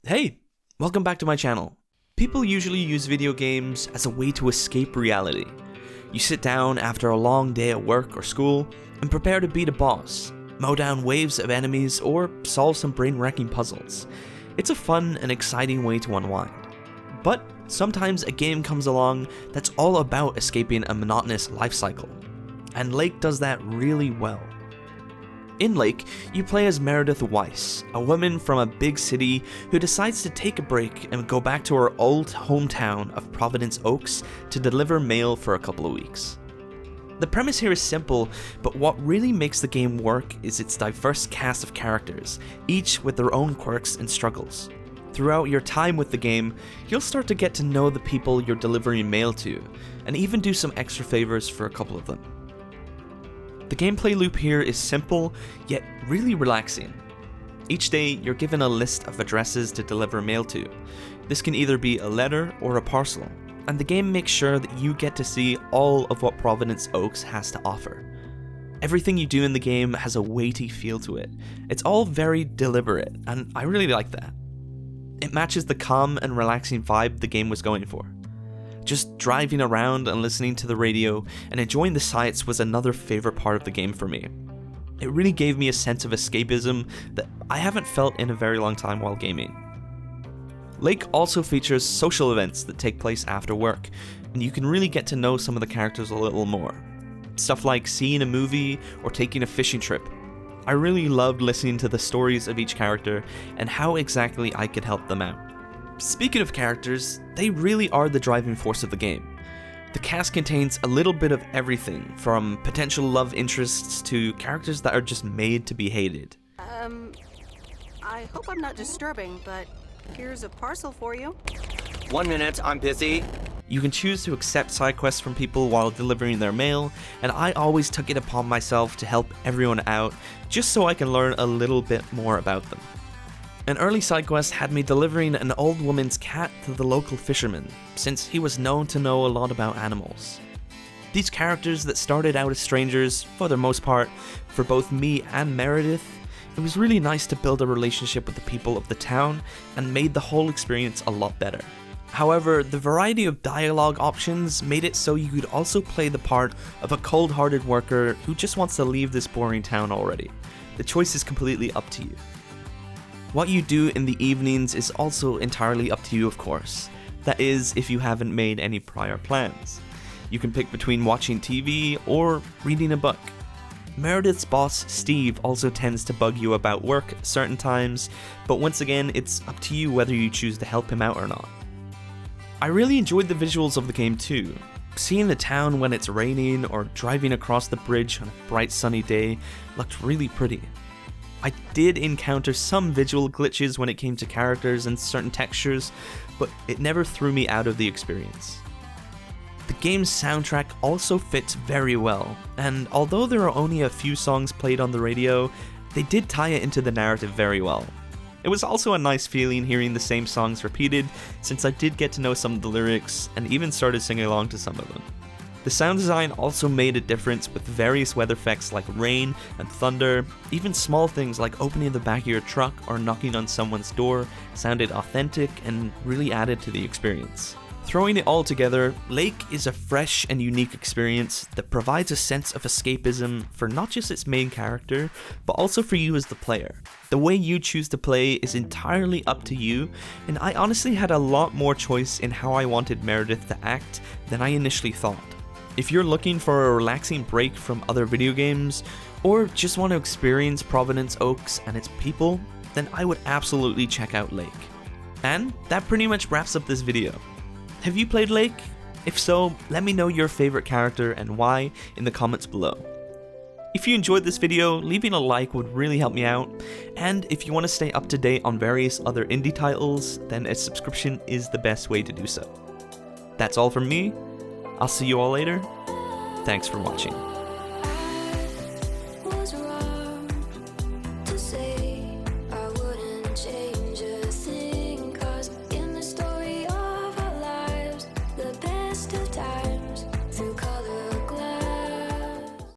Hey, welcome back to my channel. People usually use video games as a way to escape reality. You sit down after a long day at work or school and prepare to beat a boss, mow down waves of enemies, or solve some brain-wrecking puzzles. It's a fun and exciting way to unwind. But sometimes a game comes along that's all about escaping a monotonous life cycle, and Lake does that really well. In Lake, you play as Meredith Weiss, a woman from a big city who decides to take a break and go back to her old hometown of Providence Oaks to deliver mail for a couple of weeks. The premise here is simple, but what really makes the game work is its diverse cast of characters, each with their own quirks and struggles. Throughout your time with the game, you'll start to get to know the people you're delivering mail to, and even do some extra favors for a couple of them. The gameplay loop here is simple, yet really relaxing. Each day, you're given a list of addresses to deliver mail to. This can either be a letter or a parcel, and the game makes sure that you get to see all of what Providence Oaks has to offer. Everything you do in the game has a weighty feel to it. It's all very deliberate, and I really like that. It matches the calm and relaxing vibe the game was going for. Just driving around and listening to the radio and enjoying the sights was another favorite part of the game for me. It really gave me a sense of escapism that I haven't felt in a very long time while gaming. Lake also features social events that take place after work, and you can really get to know some of the characters a little more. Stuff like seeing a movie or taking a fishing trip. I really loved listening to the stories of each character and how exactly I could help them out. Speaking of characters, they really are the driving force of the game. The cast contains a little bit of everything, from potential love interests to characters that are just made to be hated. I hope I'm not disturbing, but here's a parcel for you. 1 minute, I'm busy. You can choose to accept side quests from people while delivering their mail, and I always took it upon myself to help everyone out, just so I can learn a little bit more about them. An early side quest had me delivering an old woman's cat to the local fisherman, since he was known to know a lot about animals. These characters that started out as strangers, for the most part, for both me and Meredith, it was really nice to build a relationship with the people of the town and made the whole experience a lot better. However, the variety of dialogue options made it so you could also play the part of a cold-hearted worker who just wants to leave this boring town already. The choice is completely up to you. What you do in the evenings is also entirely up to you, of course. That is, if you haven't made any prior plans. You can pick between watching TV or reading a book. Meredith's boss, Steve, also tends to bug you about work at certain times, but once again, it's up to you whether you choose to help him out or not. I really enjoyed the visuals of the game too. Seeing the town when it's raining or driving across the bridge on a bright sunny day looked really pretty. I did encounter some visual glitches when it came to characters and certain textures, but it never threw me out of the experience. The game's soundtrack also fits very well, and although there are only a few songs played on the radio, they did tie it into the narrative very well. It was also a nice feeling hearing the same songs repeated, since I did get to know some of the lyrics and even started singing along to some of them. The sound design also made a difference with various weather effects like rain and thunder. Even small things like opening the back of your truck or knocking on someone's door sounded authentic and really added to the experience. Throwing it all together, Lake is a fresh and unique experience that provides a sense of escapism for not just its main character, but also for you as the player. The way you choose to play is entirely up to you, and I honestly had a lot more choice in how I wanted Meredith to act than I initially thought. If you're looking for a relaxing break from other video games, or just want to experience Providence Oaks and its people, then I would absolutely check out Lake. And that pretty much wraps up this video. Have you played Lake? If so, let me know your favorite character and why in the comments below. If you enjoyed this video, leaving a like would really help me out, and if you want to stay up to date on various other indie titles, then a subscription is the best way to do so. That's all from me. I'll see you all later. Thanks for watching.